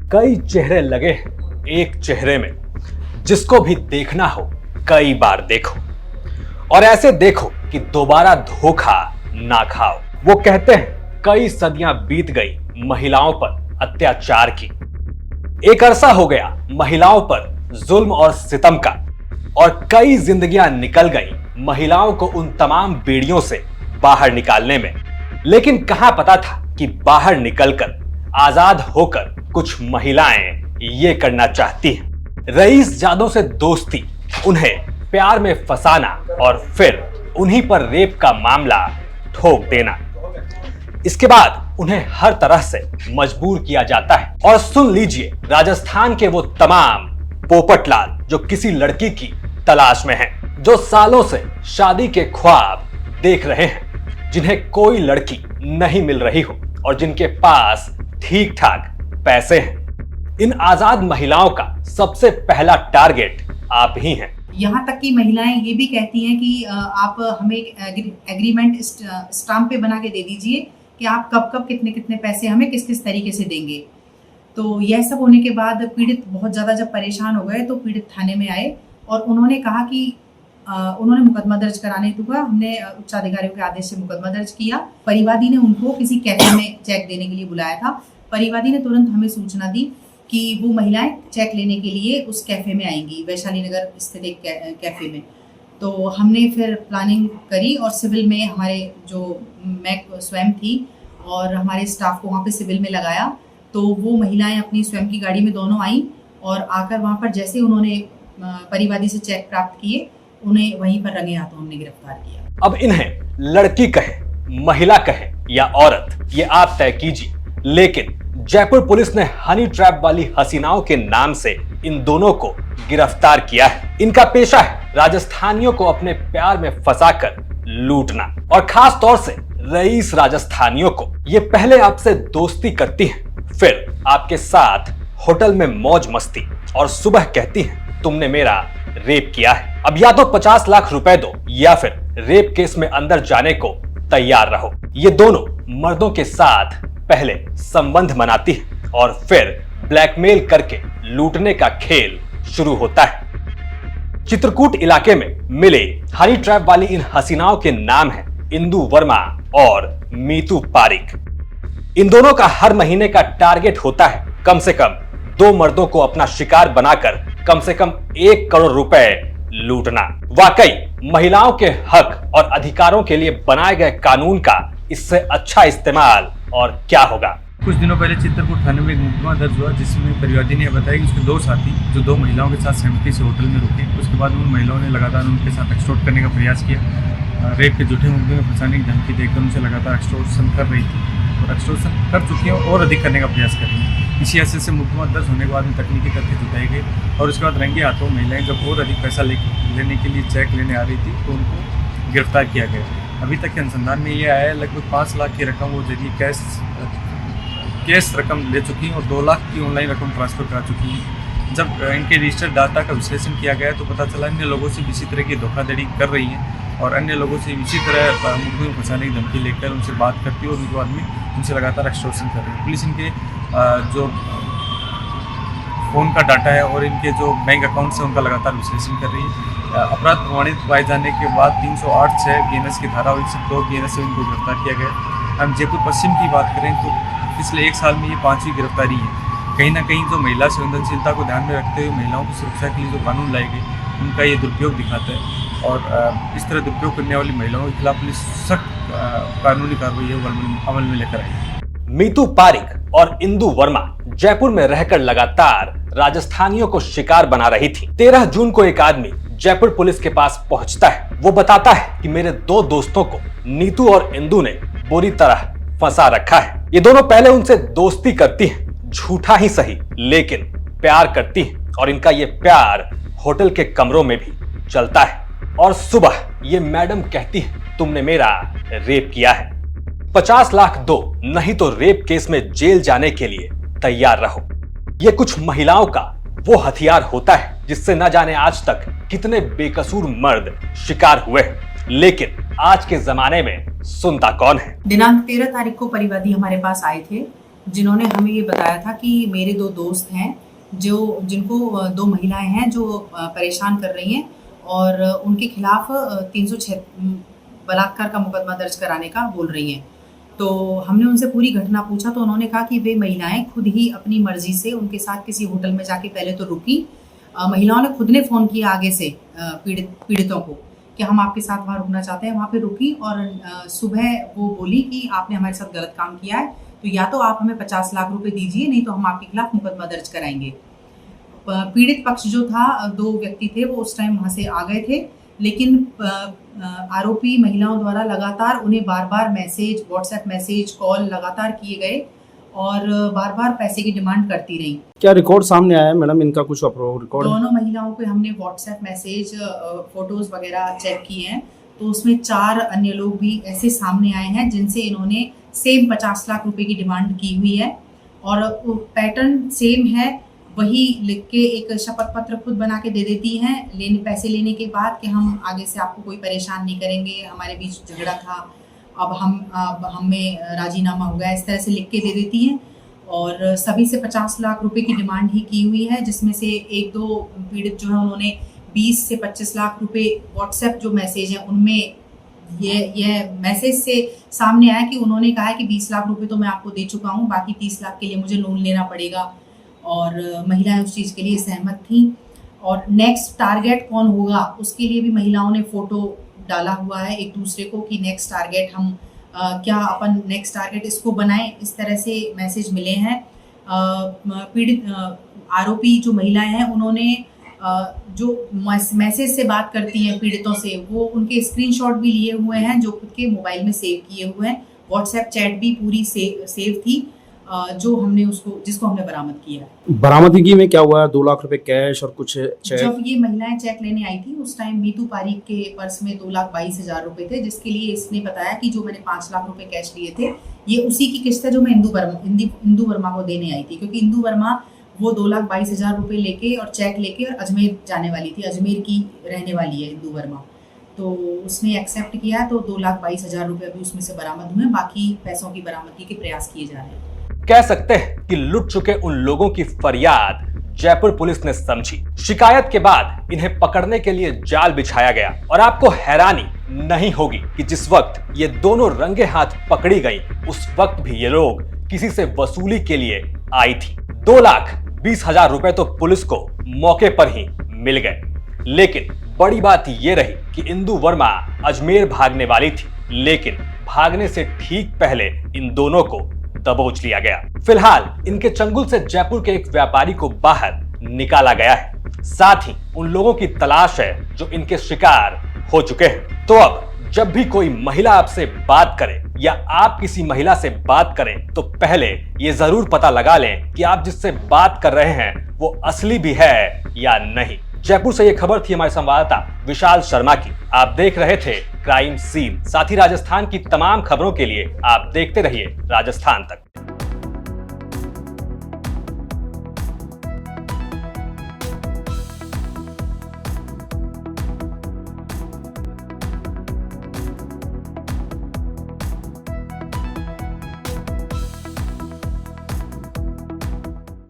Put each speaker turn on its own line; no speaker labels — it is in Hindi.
कई चेहरे लगे हैं एक चेहरे में, जिसको भी देखना हो कई बार देखो और ऐसे देखो कि दोबारा धोखा ना खाओ। वो कहते हैं कई सदियां बीत गई महिलाओं पर अत्याचार की, एक अरसा हो गया महिलाओं पर जुल्म और सितम का, और कई जिंदगियां निकल गई महिलाओं को उन तमाम बेड़ियों से बाहर निकालने में। लेकिन कहां पता था कि बाहर निकलकर, आजाद होकर कुछ महिलाएं ये करना चाहती हैं, रईस जादों से दोस्ती, उन्हें प्यार में फंसाना और फिर उन्हीं पर रेप का मामला ठोक देना। इसके बाद उन्हें हर तरह से मजबूर किया जाता है। और सुन लीजिए राजस्थान के वो तमाम पोपटलाल जो किसी लड़की की तलाश में हैं, जो सालों से शादी के ख्वाब देख रहे हैं, जिन्हें कोई लड़की नहीं मिल रही हो और जिनके पास ठीक ठाक पैसे हैं। इन आजाद महिलाओं का सबसे पहला टारगेट आप ही हैं।
यहाँ तक कि महिलाएं ये भी कहती हैं कि आप हमें एग्रीमेंट स्टाम्प पे बना के दे दीजिए कि आप कब कब कितने कितने पैसे हमें किस किस तरीके से देंगे। तो यह सब होने के बाद पीड़ित बहुत ज़्यादा जब परेशान हो गए तो पीड़ित थाने में आए और उन्होंने कहा कि उन्होंने मुकदमा दर्ज कराने हेतु कहा। हमने उच्चाधिकारियों के आदेश से मुकदमा दर्ज किया। परिवादी ने उनको किसी कैफे में चेक देने के लिए बुलाया था। परिवादी ने तुरंत हमें सूचना दी कि वो महिलाएं चेक लेने के लिए उस कैफे में आएंगी, वैशाली नगर स्थित एक कैफे में। तो हमने फिर प्लानिंग करी और सिविल में हमारे जो मैं स्वयं थी और हमारे स्टाफ को वहाँ पे सिविल में लगाया। तो वो महिलाएं अपनी स्वयं की गाड़ी में दोनों आई और आकर वहाँ पर जैसे उन्होंने परिवादी से चेक प्राप्त किए, उन्हें वहीं पर रंगे हाथों हमने गिरफ्तार किया।
अब इन्हें लड़की कहे, महिला कहे या औरत, ये आप तय कीजिए, लेकिन जयपुर पुलिस ने हनी ट्रैप वाली हसीनाओं के नाम से इन दोनों को गिरफ्तार किया है। इनका पेशा है राजस्थानियों को अपने प्यार में फंसाकर लूटना, और खास तौर से रईस राजस्थानियों को। ये पहले आपसे दोस्ती करती हैं, फिर आपके साथ होटल में मौज मस्ती, और सुबह कहती हैं तुमने मेरा रेप किया है, अब या तो 50 लाख रुपए दो या फिर रेप केस में अंदर जाने को तैयार रहो। ये दोनों मर्दों के साथ पहले संबंध बनाती है और फिर ब्लैकमेल करके लूटने का खेल शुरू होता है। चित्रकूट इलाके में मिले हनी ट्रैप वाली इन हसीनाओं के नाम हैं इंदु वर्मा और मीतू पारिक। इन दोनों का हर महीने का टारगेट होता है कम से कम 2 मर्दों को अपना शिकार बनाकर कम से कम 1 करोड़ रुपए लूटना। वाकई महिलाओं के हक और अधिकारों के लिए बनाए गए कानून का इससे अच्छा इस्तेमाल और क्या होगा।
कुछ दिनों पहले चित्रकूट थाने में एक मुकदमा दर्ज हुआ, जिसमें परिवादी ने बताया कि उसके 2 साथी जो 2 महिलाओं के साथ सहमति से होटल में रुके, उसके बाद उन महिलाओं ने लगातार उनके साथ एक्सटॉर्ट करने का प्रयास किया। रेप के झूठे मुकदमे में फंसाने की धमकी देकर उनसे लगातार एक्सटॉर्शन कर रही थी और एक्सटॉर्शन कर चुकी है और अधिक करने का प्रयास कर रही है। इसी ऐसे से मुकदमा दर्ज होने के बाद तकनीकी तथ्य जुटाए गए और उसके बाद रंगे हाथों महिलाएं जब और अधिक पैसा लेने के लिए चेक लेने आ रही थी तो उनको गिरफ्तार किया गया। अभी तक के अनुसंधान में ये आया है लगभग 5 लाख की रकम वो जरिए कैश रकम ले चुकी हैं और 2 लाख की ऑनलाइन रकम ट्रांसफर करा चुकी हैं। जब इनके रजिस्टर्ड डाटा का विश्लेषण किया गया तो पता चला अन्य लोगों से भी इसी तरह की धोखाधड़ी कर रही हैं और अन्य लोगों से इसी तरह मुकदमे में फंसाने की धमकी लेकर उनसे बात करती है और उनके बाद में उनसे लगातार एक्सटॉर्शन कर रही है। पुलिस इनके जो फ़ोन का डाटा है और इनके जो बैंक अकाउंट से उनका लगातार विश्लेषण कर रही है। अपराध प्रमाणित पाए जाने के बाद 308(6) BNS की धारा और 102 BNS से इनको गिरफ्तार किया गया। हम जयपुर पश्चिम की बात करें तो पिछले 1 साल में ये 5वीं गिरफ्तारी है। कहीं ना कहीं जो महिला संवेदनशीलता को ध्यान में रखते हुए महिलाओं की सुरक्षा के लिए जो कानून लाए गए उनका ये दुरुपयोग दिखाता है और इस तरह दुरुपयोग करने वाली महिलाओं के खिलाफ पुलिस सख्त कानूनी कार्रवाई अमल में लेकर आई।
मीतू पारिक और इंदु वर्मा जयपुर में रहकर लगातार राजस्थानियों को शिकार बना रही थी। 13 जून को एक आदमी जयपुर पुलिस के पास पहुंचता है। वो बताता है कि मेरे 2 दोस्तों को नीतू और इंदु ने बुरी तरह फंसा रखा है। ये दोनों पहले उनसे दोस्ती करती हैं, झूठा ही सही लेकिन प्यार करती हैं और इनका ये प्यार होटल के कमरों में भी चलता है। और सुबह ये मैडम कहती है तुमने मेरा रेप किया है, 50 लाख दो, नहीं तो रेप केस में जेल जाने के लिए तैयार रहो। ये कुछ महिलाओं का वो हथियार होता है जिससे न जाने आज तक कितने बेकसूर मर्द शिकार हुए हैं, लेकिन आज के जमाने में सुनता कौन है।
दिनांक 13 तारीख को परिवादी हमारे पास आए थे जिन्होंने हमें ये बताया था कि मेरे 2 दोस्त हैं जिनको 2 महिलाएं हैं जो परेशान कर रही हैं और उनके खिलाफ 306 बलात्कार का मुकदमा दर्ज कराने का बोल रही हैं। तो हमने उनसे पूरी घटना पूछा तो उन्होंने कहा कि वे महिलाएं खुद ही अपनी मर्जी से उनके साथ किसी होटल में जाके पहले तो रुकी। महिलाओं ने खुद ने फ़ोन किया आगे से पीड़ितों को कि हम आपके साथ वहाँ रुकना चाहते हैं, वहाँ पे रुकी और सुबह वो बोली कि आपने हमारे साथ गलत काम किया है, तो या तो आप हमें 50 लाख रुपए दीजिए, नहीं तो हम आपके खिलाफ मुकदमा दर्ज कराएंगे। पीड़ित पक्ष जो था 2 व्यक्ति थे वो उस टाइम वहाँ से आ गए थे, लेकिन आरोपी महिलाओं द्वारा लगातार उन्हें बार-बार मैसेज, व्हाट्सएप मैसेज, कॉल लगातार किए गए और बार-बार पैसे की डिमांड करती रही।
क्या रिकॉर्ड सामने आया है मैडम, इनका कुछ रिकॉर्ड?
दोनों महिलाओं पे हमने व्हाट्सएप मैसेज, फोटोज वगैरह चेक किए हैं, तो उसमें 4 अन्य लोग भी ऐसे सामने आए हैं जिनसे इन्होंने सेम 50 लाख रुपए की डिमांड की हुई है और पैटर्न सेम है। वही लिख के एक शपथ पत्र खुद बना के दे देती हैं पैसे लेने के बाद कि हम आगे से आपको कोई परेशान नहीं करेंगे, हमारे बीच झगड़ा था, अब हमें राजीनामा हो गया, इस तरह से लिख के दे देती हैं और सभी से 50 लाख रुपए की डिमांड ही की हुई है, जिसमें से 1-2 पीड़ित जो है उन्होंने 20 से 25 लाख रुपए व्हाट्सएप जो मैसेज हैं उनमें ये मैसेज से सामने आया कि उन्होंने कहा है कि 20 लाख रुपए तो मैं आपको दे चुका हूँ, बाकी 30 लाख के लिए मुझे लोन लेना पड़ेगा और महिलाएं उस चीज़ के लिए सहमत थी। और नेक्स्ट टारगेट कौन होगा उसके लिए भी महिलाओं ने फोटो डाला हुआ है एक दूसरे को कि नेक्स्ट टारगेट हम क्या अपन नेक्स्ट टारगेट इसको बनाएं, इस तरह से मैसेज मिले हैं। पीड़ित आरोपी जो महिलाएं हैं उन्होंने जो मैसेज से बात करती हैं पीड़ितों से, वो उनके स्क्रीनशॉट भी लिए हुए हैं जो खुद के मोबाइल में सेव किए हुए हैं। व्हाट्सएप चैट भी पूरी सेव थी जो जिसको हमने बरामद किया है।
बरामदगी में क्या हुआ? 2 लाख रुपए कैश और कुछ चेक?
जब ये महिलाएं चेक लेने आई थी उस टाइम मीतू पारीक के पर्स में 2,22,000 रुपए थे, जिसके लिए इसने बताया कि जो मैंने 5 लाख रुपए कैश लिए थे ये उसी की किस्त है जो मैं इंदू वर्मा को देने आई थी, क्योंकि इंदू वर्मा वो 2,22,000 रुपए लेके और चेक लेके और अजमेर जाने वाली थी। अजमेर की रहने वाली है इंदू वर्मा, तो उसने एक्सेप्ट किया, तो 2,22,000 रुपए अभी उसमें से बरामद हुए, बाकी पैसों की बरामदगी के प्रयास किए जा रहे हैं।
कह सकते हैं कि लुट चुके उन लोगों की फरियाद जयपुर पुलिस ने समझी। शिकायत के बाद इन्हें पकड़ने के लिए जाल बिछाया गया और आपको हैरानी नहीं होगी कि जिस वक्त ये दोनों रंगे हाथ पकड़ी गई उस वक्त भी ये लोग किसी से वसूली के लिए आई थी। 2,20,000 रुपए तो पुलिस को मौके पर ही मिल गए, लेकिन बड़ी बात ये रही कि इंदू वर्मा अजमेर भागने वाली थी, लेकिन भागने से ठीक पहले इन दोनों को दबोच लिया गया। फिलहाल इनके चंगुल से जयपुर के एक व्यापारी को बाहर निकाला गया है, साथ ही उन लोगों की तलाश है जो इनके शिकार हो चुके हैं। तो अब जब भी कोई महिला आपसे बात करे या आप किसी महिला से बात करें तो पहले ये जरूर पता लगा लें कि आप जिससे बात कर रहे हैं वो असली भी है या नहीं। जयपुर से ये खबर थी हमारे संवाददाता विशाल शर्मा की। आप देख रहे थे क्राइम सीन। साथ ही राजस्थान की तमाम खबरों के लिए आप देखते रहिए राजस्थान तक।